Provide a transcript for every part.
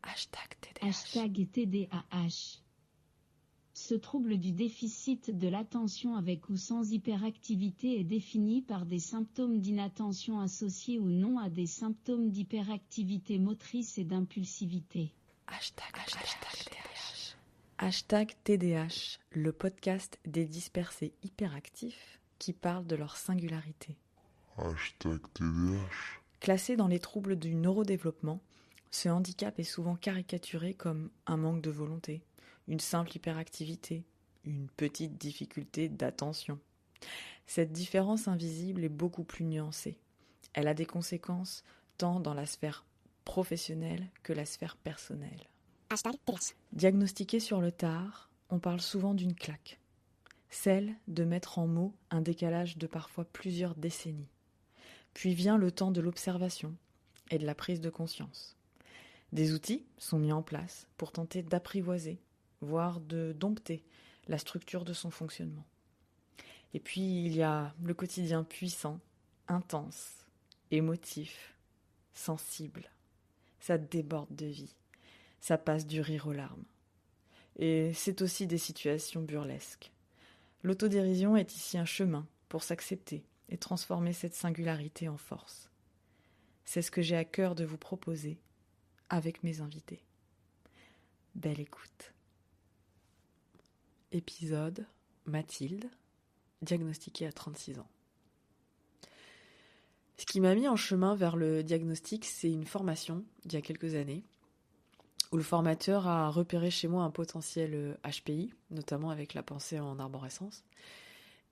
#TDAH. Ce trouble du déficit de l'attention avec ou sans hyperactivité est défini par des symptômes d'inattention associés ou non à des symptômes d'hyperactivité motrice et d'impulsivité. #TDH, le podcast des dispersés hyperactifs qui parlent de leur singularité. #TDH. Classé dans les troubles du neurodéveloppement, ce handicap est souvent caricaturé comme un manque de volonté, une simple hyperactivité, une petite difficulté d'attention. Cette différence invisible est beaucoup plus nuancée. Elle a des conséquences tant dans la sphère professionnelle que la sphère personnelle. #TDH. Diagnostiqué sur le tard, on parle souvent d'une claque. Celle de mettre en mots un décalage de parfois plusieurs décennies. Puis vient le temps de l'observation et de la prise de conscience. Des outils sont mis en place pour tenter d'apprivoiser, voire de dompter la structure de son fonctionnement. Et puis il y a le quotidien puissant, intense, émotif, sensible. Ça déborde de vie, ça passe du rire aux larmes. Et c'est aussi des situations burlesques. L'autodérision est ici un chemin pour s'accepter et transformer cette singularité en force. C'est ce que j'ai à cœur de vous proposer avec mes invités. Belle écoute. Épisode Mathilde, diagnostiquée à 36 ans. Ce qui m'a mis en chemin vers le diagnostic, c'est une formation d'il y a quelques années où le formateur a repéré chez moi un potentiel HPI, notamment avec la pensée en arborescence.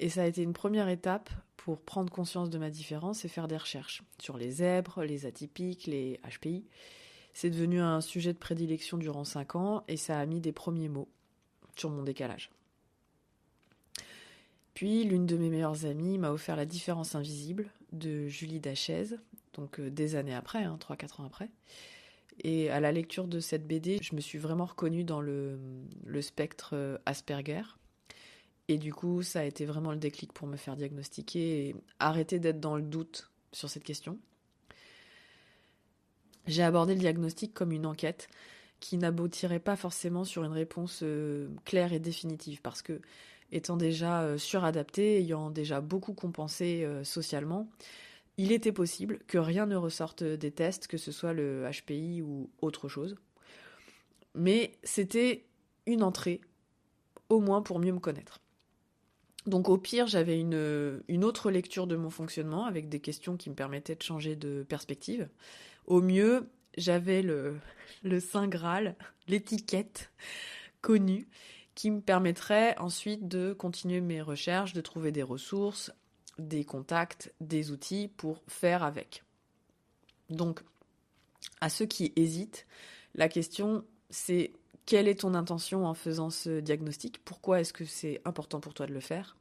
Et ça a été une première étape pour prendre conscience de ma différence et faire des recherches sur les zèbres, les atypiques, les HPI. C'est devenu un sujet de prédilection durant 5 ans et ça a mis des premiers mots sur mon décalage. Puis, l'une de mes meilleures amies m'a offert La différence invisible de Julie Dachèze, donc des années après, 3-4 ans après. Et à la lecture de cette BD, je me suis vraiment reconnue dans le spectre Asperger. Et du coup, ça a été vraiment le déclic pour me faire diagnostiquer et arrêter d'être dans le doute sur cette question. J'ai abordé le diagnostic comme une enquête qui n'aboutirait pas forcément sur une réponse claire et définitive parce que, étant déjà suradapté, ayant déjà beaucoup compensé socialement, il était possible que rien ne ressorte des tests, que ce soit le HPI ou autre chose. Mais c'était une entrée, au moins pour mieux me connaître. Donc au pire, j'avais une autre lecture de mon fonctionnement avec des questions qui me permettaient de changer de perspective. Au mieux, j'avais le Saint Graal, l'étiquette connue, qui me permettrait ensuite de continuer mes recherches, de trouver des ressources, des contacts, des outils pour faire avec. Donc, à ceux qui hésitent, la question c'est: quelle est ton intention en faisant ce diagnostic ? Pourquoi est-ce que c'est important pour toi de le faire ?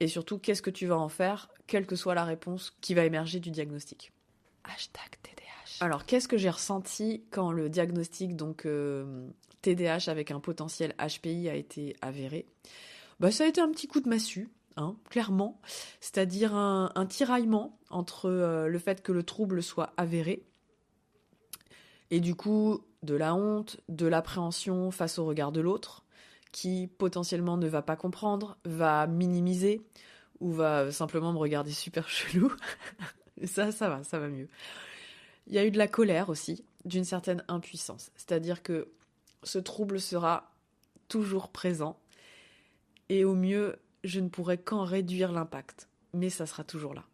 Et surtout, qu'est-ce que tu vas en faire, quelle que soit la réponse qui va émerger du diagnostic ? #TDH. Alors, qu'est-ce que j'ai ressenti quand le diagnostic, donc TDAH avec un potentiel HPI, a été avéré ? Ça a été un petit coup de massue, clairement. C'est-à-dire un tiraillement entre le fait que le trouble soit avéré et du coup de la honte, de l'appréhension face au regard de l'autre, qui potentiellement ne va pas comprendre, va minimiser, ou va simplement me regarder super chelou. ça va mieux. Il y a eu de la colère aussi, d'une certaine impuissance. C'est-à-dire que ce trouble sera toujours présent, et au mieux, je ne pourrai qu'en réduire l'impact, mais ça sera toujours là.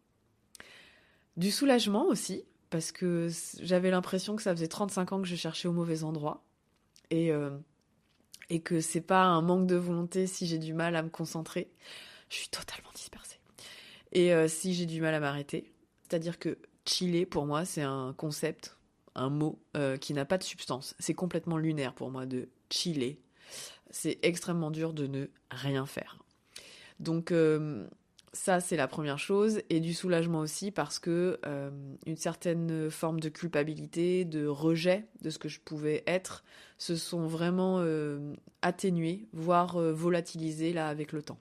Du soulagement aussi, parce que j'avais l'impression que ça faisait 35 ans que je cherchais au mauvais endroit, et que c'est pas un manque de volonté si j'ai du mal à me concentrer. Je suis totalement dispersée. Et si j'ai du mal à m'arrêter, c'est-à-dire que chiller, pour moi, c'est un concept, un mot qui n'a pas de substance. C'est complètement lunaire pour moi de chiller. C'est extrêmement dur de ne rien faire. Donc ça, c'est la première chose. Et du soulagement aussi parce que une certaine forme de culpabilité, de rejet de ce que je pouvais être, se sont vraiment atténuées, voire volatilisées là avec le temps.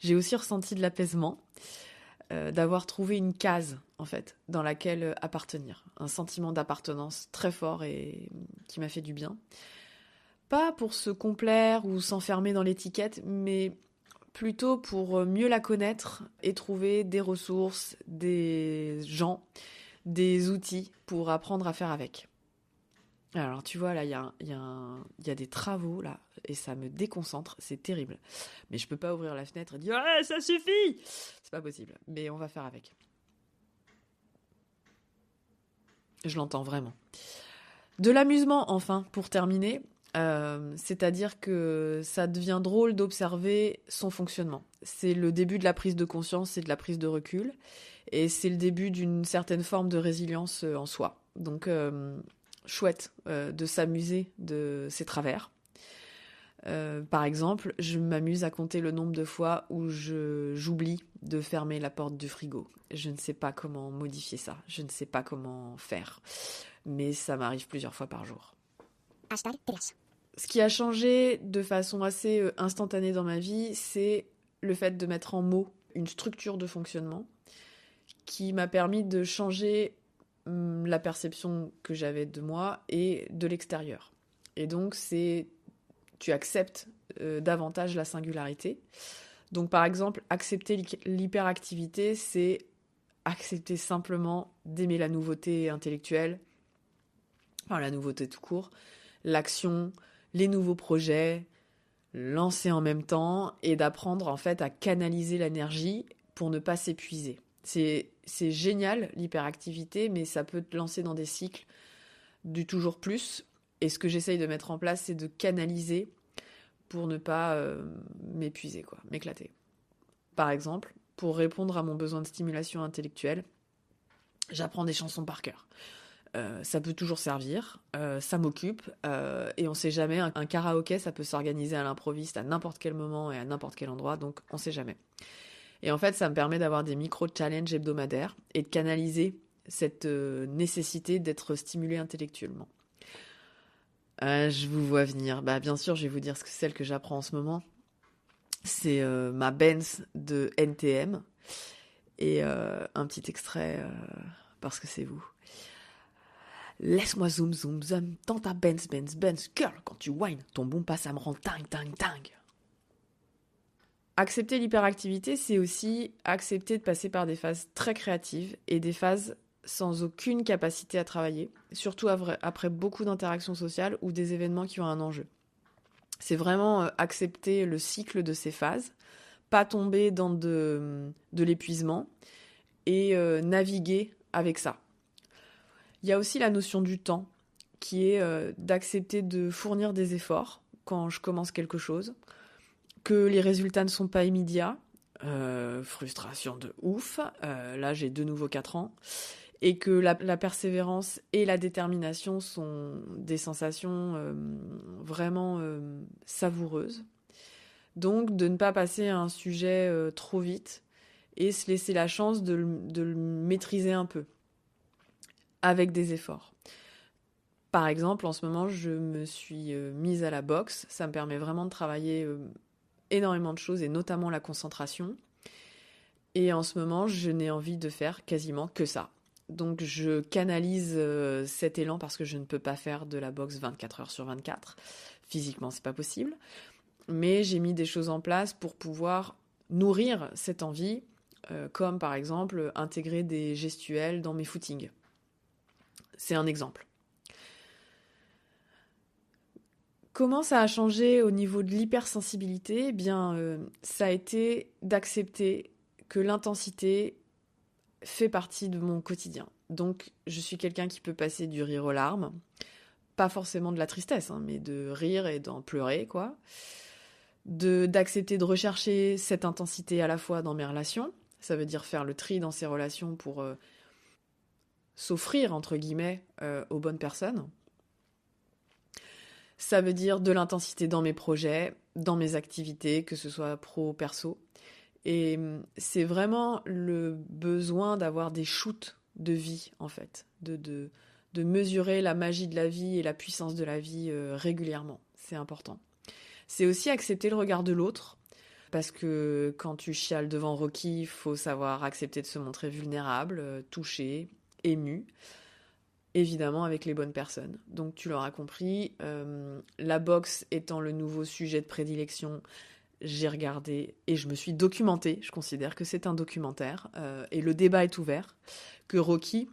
J'ai aussi ressenti de l'apaisement. d'avoir trouvé une case, en fait, dans laquelle appartenir. Un sentiment d'appartenance très fort et qui m'a fait du bien. Pas pour se complaire ou s'enfermer dans l'étiquette, mais plutôt pour mieux la connaître et trouver des ressources, des gens, des outils pour apprendre à faire avec. Alors tu vois, là, il y a des travaux, là, et ça me déconcentre, c'est terrible. Mais je peux pas ouvrir la fenêtre et dire « Ouais, ça suffit !» C'est pas possible, mais on va faire avec. Je l'entends vraiment. De l'amusement, enfin, pour terminer, c'est-à-dire que ça devient drôle d'observer son fonctionnement. C'est le début de la prise de conscience et de la prise de recul, et c'est le début d'une certaine forme de résilience en soi. Donc, chouette de s'amuser de ses travers. Par exemple, je m'amuse à compter le nombre de fois où j'oublie de fermer la porte du frigo. Je ne sais pas comment modifier ça, je ne sais pas comment faire, mais ça m'arrive plusieurs fois par jour. Ce qui a changé de façon assez instantanée dans ma vie, c'est le fait de mettre en mots une structure de fonctionnement qui m'a permis de changer la perception que j'avais de moi et de l'extérieur. Et donc, tu acceptes davantage la singularité. Donc, par exemple, accepter l'hyperactivité, c'est accepter simplement d'aimer la nouveauté intellectuelle, enfin la nouveauté tout court, l'action, les nouveaux projets, lancer en même temps et d'apprendre en fait à canaliser l'énergie pour ne pas s'épuiser. C'est génial l'hyperactivité, mais ça peut te lancer dans des cycles du toujours plus. Et ce que j'essaye de mettre en place, c'est de canaliser pour ne pas m'épuiser, m'éclater. Par exemple, pour répondre à mon besoin de stimulation intellectuelle, j'apprends des chansons par cœur. Ça peut toujours servir, ça m'occupe, et on sait jamais, un karaoké, ça peut s'organiser à l'improviste à n'importe quel moment et à n'importe quel endroit, donc on sait jamais. Et en fait, ça me permet d'avoir des micro-challenges hebdomadaires et de canaliser cette nécessité d'être stimulé intellectuellement. Je vous vois venir. Bien sûr, je vais vous dire celle que j'apprends en ce moment. C'est ma Benz de NTM. Et un petit extrait, parce que c'est vous. Laisse-moi zoom, zoom, zoom, dans ta Benz, Benz, Benz. Girl, quand tu whines, ton bon pas, ça me rend dingue, dingue, dingue. Accepter l'hyperactivité, c'est aussi accepter de passer par des phases très créatives et des phases sans aucune capacité à travailler, surtout après beaucoup d'interactions sociales ou des événements qui ont un enjeu. C'est vraiment accepter le cycle de ces phases, pas tomber dans de l'épuisement et naviguer avec ça. Il y a aussi la notion du temps, qui est d'accepter de fournir des efforts quand je commence quelque chose, que les résultats ne sont pas immédiats, frustration de ouf, là j'ai de nouveau 4 ans, et que la persévérance et la détermination sont des sensations vraiment savoureuses. Donc de ne pas passer à un sujet trop vite et se laisser la chance de le maîtriser un peu, avec des efforts. Par exemple, en ce moment, je me suis mise à la boxe. Ça me permet vraiment de travailler énormément de choses, et notamment la concentration. Et en ce moment, je n'ai envie de faire quasiment que ça. Donc je canalise cet élan parce que je ne peux pas faire de la boxe 24 heures sur 24. Physiquement, c'est pas possible. Mais j'ai mis des choses en place pour pouvoir nourrir cette envie, comme par exemple intégrer des gestuels dans mes footings. C'est un exemple. Comment ça a changé au niveau de l'hypersensibilité ? Ça a été d'accepter que l'intensité fait partie de mon quotidien. Donc, je suis quelqu'un qui peut passer du rire aux larmes, pas forcément de la tristesse, mais de rire et d'en pleurer, d'accepter de rechercher cette intensité à la fois dans mes relations, ça veut dire faire le tri dans ces relations pour s'offrir, entre guillemets, aux bonnes personnes. Ça veut dire de l'intensité dans mes projets, dans mes activités, que ce soit pro, perso. Et c'est vraiment le besoin d'avoir des shoots de vie, en fait, de mesurer la magie de la vie et la puissance de la vie régulièrement. C'est important. C'est aussi accepter le regard de l'autre, Parce que quand tu chiales devant Rocky, il faut savoir accepter de se montrer vulnérable, touché, ému. Évidemment avec les bonnes personnes. Donc tu l'auras compris, la boxe étant le nouveau sujet de prédilection, j'ai regardé et je me suis documentée. Je considère que c'est un documentaire et le débat est ouvert. Que Rocky,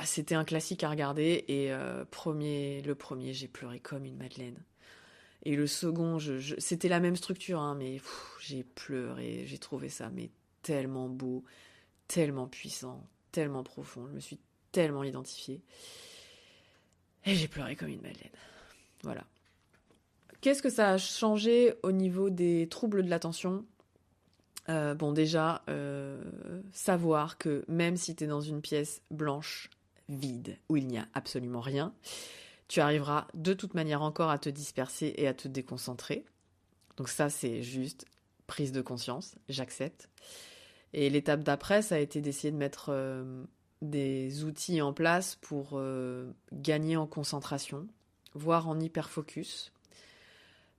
c'était un classique à regarder et le premier, j'ai pleuré comme une madeleine. Et le second, c'était la même structure, hein, mais j'ai pleuré, j'ai trouvé ça mais tellement beau, tellement puissant, tellement profond. Je me suis tellement identifiée. Et j'ai pleuré comme une madeleine. Voilà. Qu'est-ce que ça a changé au niveau des troubles de l'attention ? Déjà, savoir que même si tu es dans une pièce blanche, vide, où il n'y a absolument rien, tu arriveras de toute manière encore à te disperser et à te déconcentrer. Donc ça, c'est juste prise de conscience, j'accepte. Et l'étape d'après, ça a été d'essayer de mettre des outils en place pour gagner en concentration, voire en hyperfocus.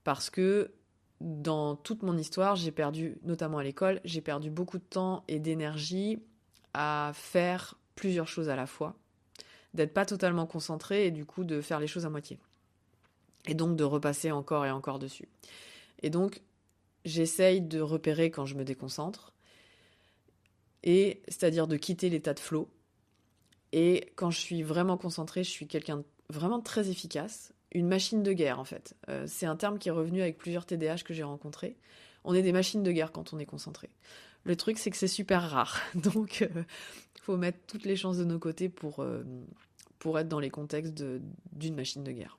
Parce que dans toute mon histoire, j'ai perdu, notamment à l'école, j'ai perdu beaucoup de temps et d'énergie à faire plusieurs choses à la fois, d'être pas totalement concentrée et du coup de faire les choses à moitié. Et donc de repasser encore et encore dessus. Et donc, j'essaye de repérer quand je me déconcentre, et c'est-à-dire de quitter l'état de flow. Et quand je suis vraiment concentrée, je suis quelqu'un de vraiment très efficace. Une machine de guerre, en fait. C'est un terme qui est revenu avec plusieurs TDAH que j'ai rencontrés. On est des machines de guerre quand on est concentré. Le truc, c'est que c'est super rare. Donc, faut mettre toutes les chances de nos côtés pour être dans les contextes d'une machine de guerre.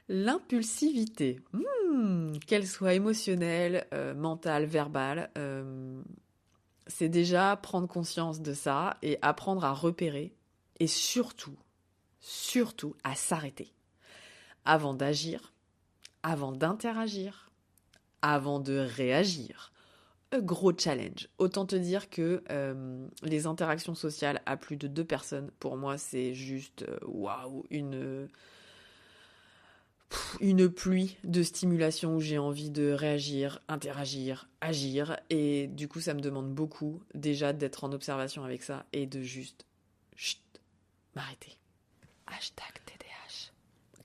L'impulsivité, qu'elle soit émotionnelle, mentale, verbale, c'est déjà prendre conscience de ça et apprendre à repérer et surtout à s'arrêter avant d'agir, avant d'interagir, avant de réagir. Un gros challenge. Autant te dire que les interactions sociales à plus de 2 personnes, pour moi, c'est juste waouh, une pluie de stimulation où j'ai envie de réagir, interagir, agir. Et du coup, ça me demande beaucoup déjà d'être en observation avec ça et de juste m'arrêter. #TDH.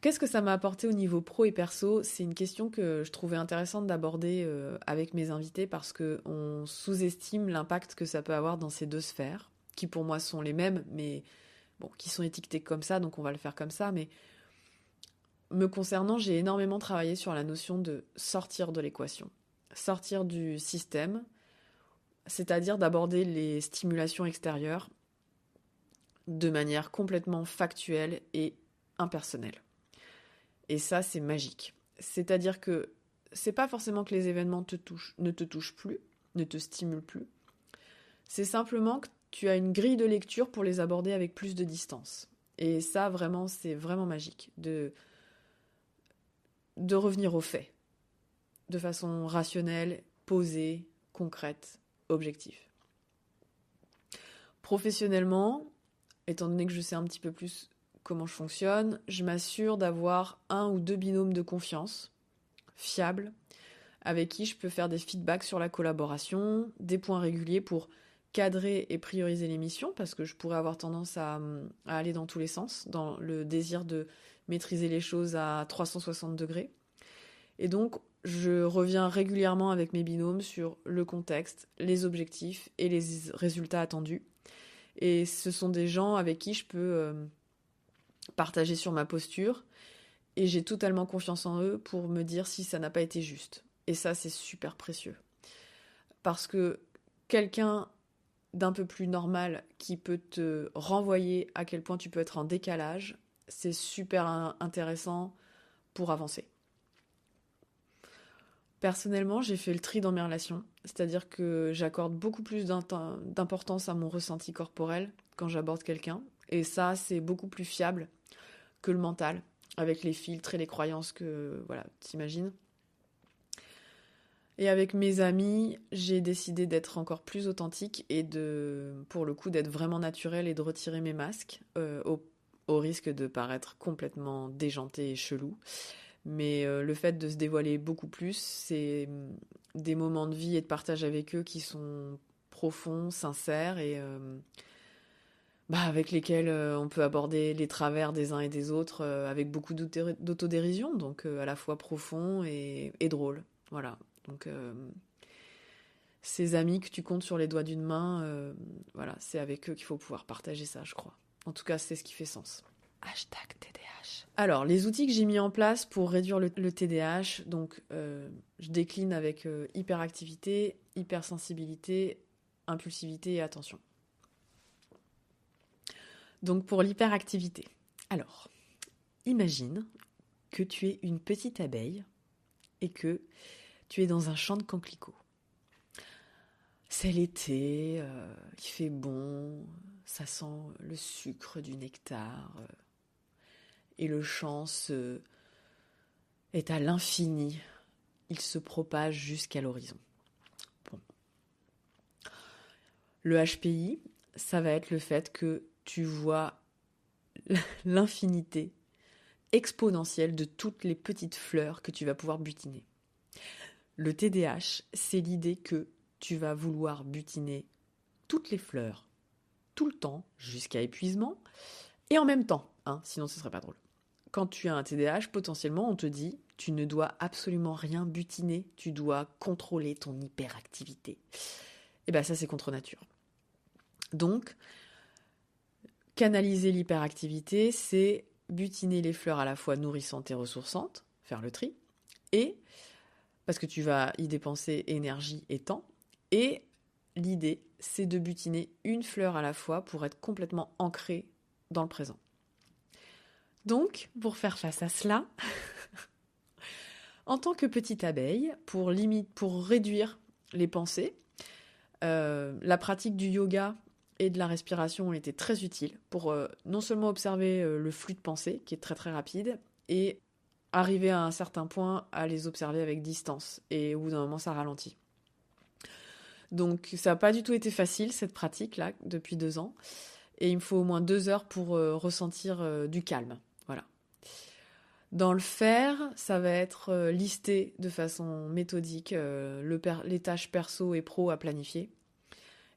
Qu'est-ce que ça m'a apporté au niveau pro et perso ? C'est une question que je trouvais intéressante d'aborder avec mes invités parce qu'on sous-estime l'impact que ça peut avoir dans ces deux sphères, qui pour moi sont les mêmes, mais bon, qui sont étiquetées comme ça, donc on va le faire comme ça. Mais me concernant, j'ai énormément travaillé sur la notion de sortir de l'équation, sortir du système, c'est-à-dire d'aborder les stimulations extérieures de manière complètement factuelle et impersonnelle. Et ça, c'est magique. C'est-à-dire que c'est pas forcément que les événements ne te touchent plus, ne te stimulent plus. C'est simplement que tu as une grille de lecture pour les aborder avec plus de distance. Et ça, vraiment, c'est vraiment magique de revenir aux faits, de façon rationnelle, posée, concrète, objective. Professionnellement, étant donné que je sais un petit peu plus comment je fonctionne, je m'assure d'avoir 1 ou 2 binômes de confiance, fiables, avec qui je peux faire des feedbacks sur la collaboration, des points réguliers pour cadrer et prioriser les missions, parce que je pourrais avoir tendance à aller dans tous les sens, dans le désir de maîtriser les choses à 360 degrés. Et donc, je reviens régulièrement avec mes binômes sur le contexte, les objectifs et les résultats attendus. Et ce sont des gens avec qui je peux partager sur ma posture et j'ai totalement confiance en eux pour me dire si ça n'a pas été juste. Et ça, c'est super précieux. Parce que quelqu'un d'un peu plus normal qui peut te renvoyer à quel point tu peux être en décalage, c'est super intéressant pour avancer. Personnellement, j'ai fait le tri dans mes relations, c'est-à-dire que j'accorde beaucoup plus d'importance à mon ressenti corporel quand j'aborde quelqu'un, et ça, c'est beaucoup plus fiable que le mental, avec les filtres et les croyances que, voilà, t'imagines. Et avec mes amis, j'ai décidé d'être encore plus authentique et pour le coup, d'être vraiment naturelle et de retirer mes masques, au risque de paraître complètement déjantée et chelou. Mais le fait de se dévoiler beaucoup plus, c'est des moments de vie et de partage avec eux qui sont profonds, sincères et avec lesquels on peut aborder les travers des uns et des autres avec beaucoup d'autodérision, donc à la fois profond et drôle. Voilà. Donc ces amis que tu comptes sur les doigts d'une main, voilà, c'est avec eux qu'il faut pouvoir partager ça, je crois. En tout cas, c'est ce qui fait sens. #TDH. Alors, les outils que j'ai mis en place pour réduire le TDAH, donc je décline avec hyperactivité, hypersensibilité, impulsivité et attention. Donc pour l'hyperactivité, alors, imagine que tu es une petite abeille et que tu es dans un champ de canclicot. C'est l'été, il fait bon, ça sent le sucre du nectar et le champ est à l'infini. Il se propage jusqu'à l'horizon. Bon. Le HPI, ça va être le fait que tu vois l'infinité exponentielle de toutes les petites fleurs que tu vas pouvoir butiner. Le TDAH, c'est l'idée que tu vas vouloir butiner toutes les fleurs, tout le temps, jusqu'à épuisement, et en même temps, sinon ce serait pas drôle. Quand tu as un TDAH, potentiellement, on te dit, tu ne dois absolument rien butiner, tu dois contrôler ton hyperactivité. Et bien ça, c'est contre nature. Donc, canaliser l'hyperactivité, c'est butiner les fleurs à la fois nourrissantes et ressourçantes, faire le tri, et parce que tu vas y dépenser énergie et temps, et l'idée, c'est de butiner une fleur à la fois pour être complètement ancré dans le présent. Donc, pour faire face à cela, en tant que petite abeille, pour réduire les pensées, la pratique du yoga et de la respiration ont été très utiles pour non seulement observer le flux de pensée, qui est très très rapide, et arriver à un certain point à les observer avec distance. Et au bout d'un moment, ça ralentit. Donc ça n'a pas du tout été facile, cette pratique-là, depuis 2 ans. Et il me faut au moins 2 heures pour ressentir du calme. Voilà. Dans le faire, ça va être listé de façon méthodique les tâches perso et pro à planifier.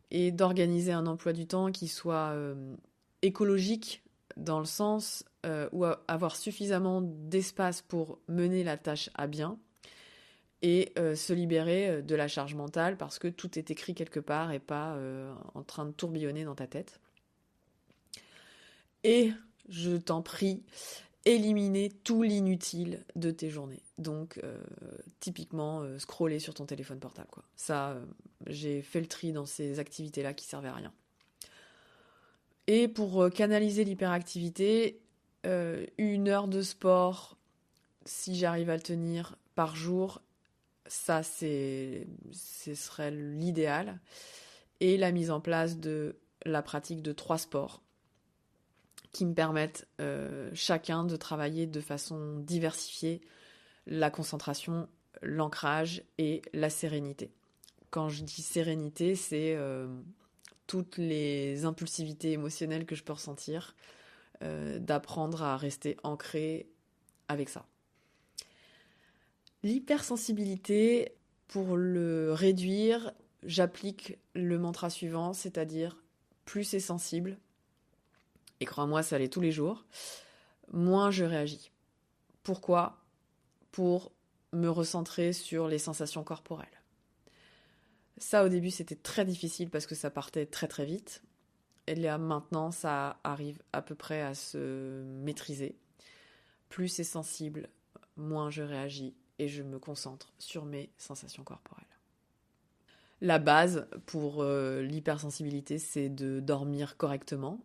Et d'organiser un emploi du temps qui soit écologique dans le sens où avoir suffisamment d'espace pour mener la tâche à bien et se libérer de la charge mentale parce que tout est écrit quelque part et pas en train de tourbillonner dans ta tête. Et, je t'en prie, éliminer tout l'inutile de tes journées. Donc, typiquement, scroller sur ton téléphone portable, quoi. Ça, j'ai fait le tri dans ces activités-là qui servaient à rien. Et pour canaliser l'hyperactivité, 1 heure de sport, si j'arrive à le tenir par jour, ça, ce serait l'idéal. Et la mise en place de la pratique de 3 sports qui me permettent chacun de travailler de façon diversifiée la concentration, l'ancrage et la sérénité. Quand je dis sérénité, c'est toutes les impulsivités émotionnelles que je peux ressentir, d'apprendre à rester ancré avec ça. L'hypersensibilité, pour le réduire, j'applique le mantra suivant, c'est-à-dire plus c'est sensible, et crois-moi, ça l'est tous les jours, moins je réagis. Pourquoi ? Pour me recentrer sur les sensations corporelles. Ça, au début, c'était très difficile parce que ça partait très très vite. Et là, maintenant, ça arrive à peu près à se maîtriser. Plus c'est sensible, moins je réagis et je me concentre sur mes sensations corporelles. La base pour l'hypersensibilité, c'est de dormir correctement,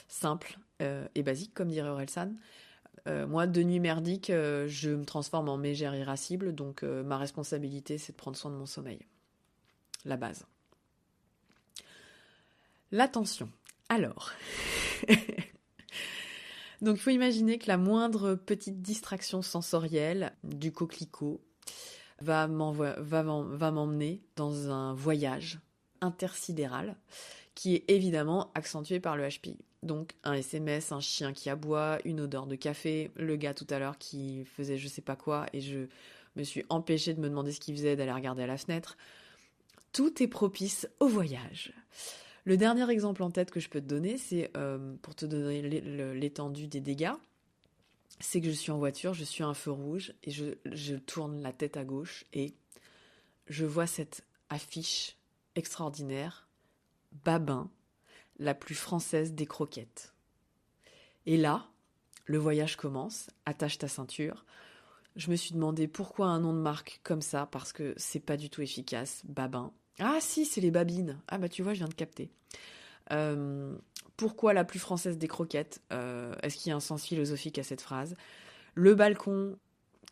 simple et basique, comme dirait Orelsan. Moi, de nuit merdique, je me transforme en mégère irascible, donc ma responsabilité, c'est de prendre soin de mon sommeil. La base. L'attention. Alors, donc il faut imaginer que la moindre petite distraction sensorielle du coquelicot va m'emmener dans un voyage intersidéral qui est évidemment accentué par le HPI. Donc un SMS, un chien qui aboie, une odeur de café, le gars tout à l'heure qui faisait je sais pas quoi et je me suis empêchée de me demander ce qu'il faisait, d'aller regarder à la fenêtre. Tout est propice au voyage. Le dernier exemple en tête que je peux te donner, c'est pour te donner l'étendue des dégâts, c'est que je suis en voiture, je suis à un feu rouge et je tourne la tête à gauche et je vois cette affiche extraordinaire, Babin, la plus française des croquettes. Et là, le voyage commence, attache ta ceinture. Je me suis demandé pourquoi un nom de marque comme ça, parce que c'est pas du tout efficace, Babin. Ah si, c'est les babines. Ah bah tu vois, je viens de capter. Pourquoi la plus française des croquettes ? Est-ce qu'il y a un sens philosophique à cette phrase ? Le balcon,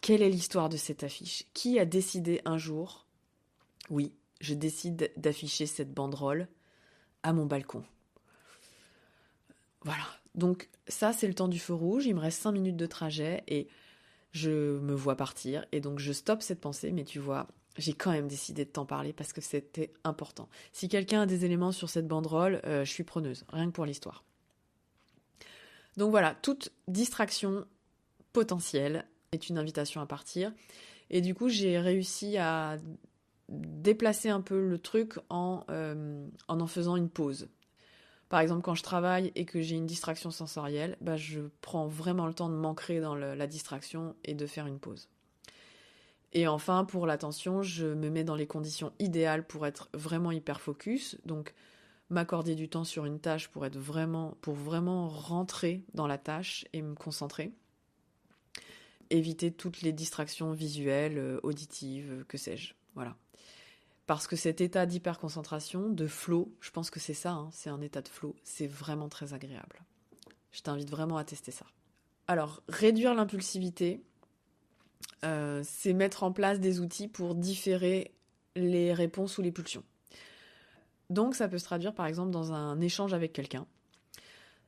quelle est l'histoire de cette affiche ? Qui a décidé un jour, oui, je décide d'afficher cette banderole à mon balcon ? Voilà, donc ça c'est le temps du feu rouge, il me reste 5 minutes de trajet et je me vois partir et donc je stoppe cette pensée, mais tu vois, j'ai quand même décidé de t'en parler parce que c'était important. Si quelqu'un a des éléments sur cette banderole, je suis preneuse, rien que pour l'histoire. Donc voilà, toute distraction potentielle est une invitation à partir et du coup j'ai réussi à déplacer un peu le truc en faisant une pause. Par exemple, quand je travaille et que j'ai une distraction sensorielle, bah, je prends vraiment le temps de m'ancrer dans la distraction et de faire une pause. Et enfin, pour l'attention, je me mets dans les conditions idéales pour être vraiment hyper focus. Donc, m'accorder du temps sur une tâche pour vraiment rentrer dans la tâche et me concentrer. Éviter toutes les distractions visuelles, auditives, que sais-je. Voilà. Parce que cet état d'hyperconcentration, de flow, je pense que c'est ça, hein, c'est un état de flow, c'est vraiment très agréable. Je t'invite vraiment à tester ça. Alors, réduire l'impulsivité, c'est mettre en place des outils pour différer les réponses ou les pulsions. Donc, ça peut se traduire par exemple dans un échange avec quelqu'un.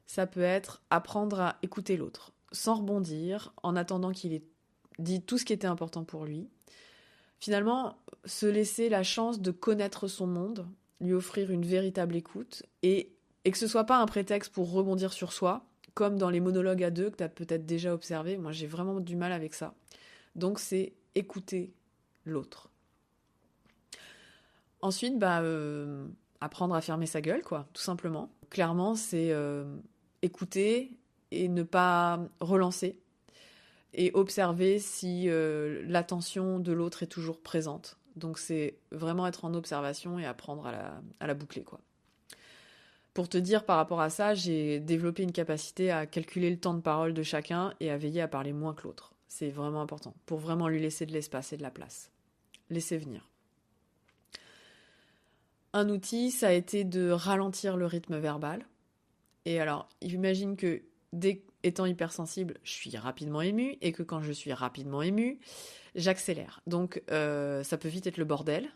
Ça peut être apprendre à écouter l'autre, sans rebondir, en attendant qu'il ait dit tout ce qui était important pour lui. Finalement, se laisser la chance de connaître son monde, lui offrir une véritable écoute, et que ce soit pas un prétexte pour rebondir sur soi, comme dans les monologues à deux que tu as peut-être déjà observé. Moi, j'ai vraiment du mal avec ça. Donc, c'est écouter l'autre. Ensuite, apprendre à fermer sa gueule, quoi, tout simplement. Clairement, c'est écouter et ne pas relancer. Et observer si l'attention de l'autre est toujours présente. Donc c'est vraiment être en observation et apprendre à la boucler, quoi. Pour te dire par rapport à ça, j'ai développé une capacité à calculer le temps de parole de chacun et à veiller à parler moins que l'autre. C'est vraiment important, pour vraiment lui laisser de l'espace et de la place. Laisser venir. Un outil, ça a été de ralentir le rythme verbal. Et alors, imagine que étant hypersensible, je suis rapidement émue et que quand je suis rapidement émue, j'accélère. Donc, ça peut vite être le bordel.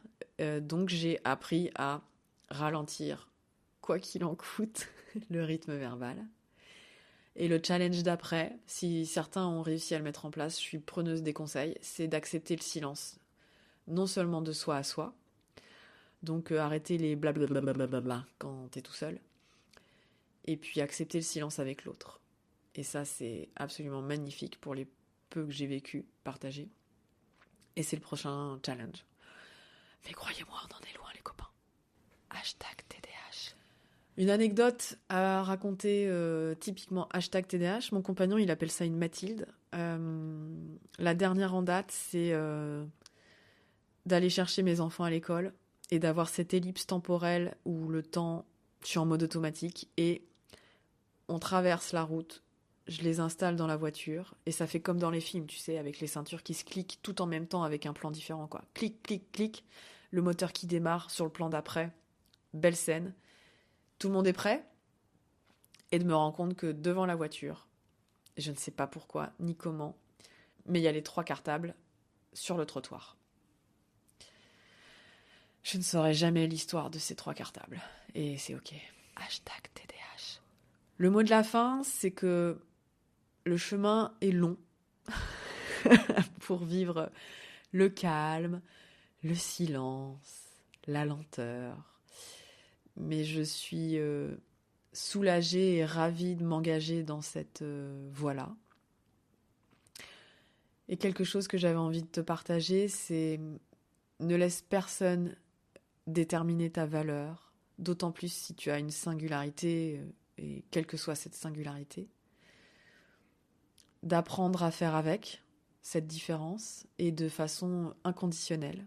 Donc, j'ai appris à ralentir, quoi qu'il en coûte, le rythme verbal. Et le challenge d'après, si certains ont réussi à le mettre en place, je suis preneuse des conseils, c'est d'accepter le silence. Non seulement de soi à soi, donc arrêter les blablabla quand t'es tout seul, et puis accepter le silence avec l'autre. Et ça, c'est absolument magnifique pour les peu que j'ai vécu, partagé. Et c'est le prochain challenge. Mais croyez-moi, on en est loin, les copains. #TDH. Une anecdote à raconter, typiquement #TDH. Mon compagnon, il appelle ça une Mathilde. La dernière en date, c'est d'aller chercher mes enfants à l'école et d'avoir cette ellipse temporelle où le temps, je suis en mode automatique et on traverse la route. Je les installe dans la voiture et ça fait comme dans les films, tu sais, avec les ceintures qui se cliquent tout en même temps avec un plan différent, quoi. Clic, clic, clic, le moteur qui démarre sur le plan d'après. Belle scène. Tout le monde est prêt et de me rendre compte que devant la voiture, je ne sais pas pourquoi ni comment, mais il y a les 3 cartables sur le trottoir. Je ne saurai jamais l'histoire de ces 3 cartables et c'est ok. #TDH. Le mot de la fin, c'est que le chemin est long pour vivre le calme, le silence, la lenteur. Mais je suis soulagée et ravie de m'engager dans cette voie-là. Et quelque chose que j'avais envie de te partager, c'est ne laisse personne déterminer ta valeur, d'autant plus si tu as une singularité, et quelle que soit cette singularité. D'apprendre à faire avec cette différence et de façon inconditionnelle,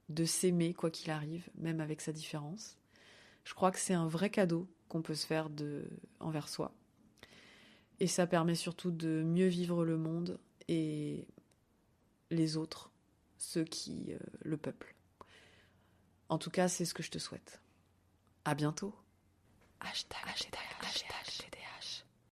de s'aimer quoi qu'il arrive, même avec sa différence. Je crois que c'est un vrai cadeau qu'on peut se faire envers soi. Et ça permet surtout de mieux vivre le monde et les autres, ceux qui le peuplent. En tout cas, c'est ce que je te souhaite. À bientôt. Hashtag.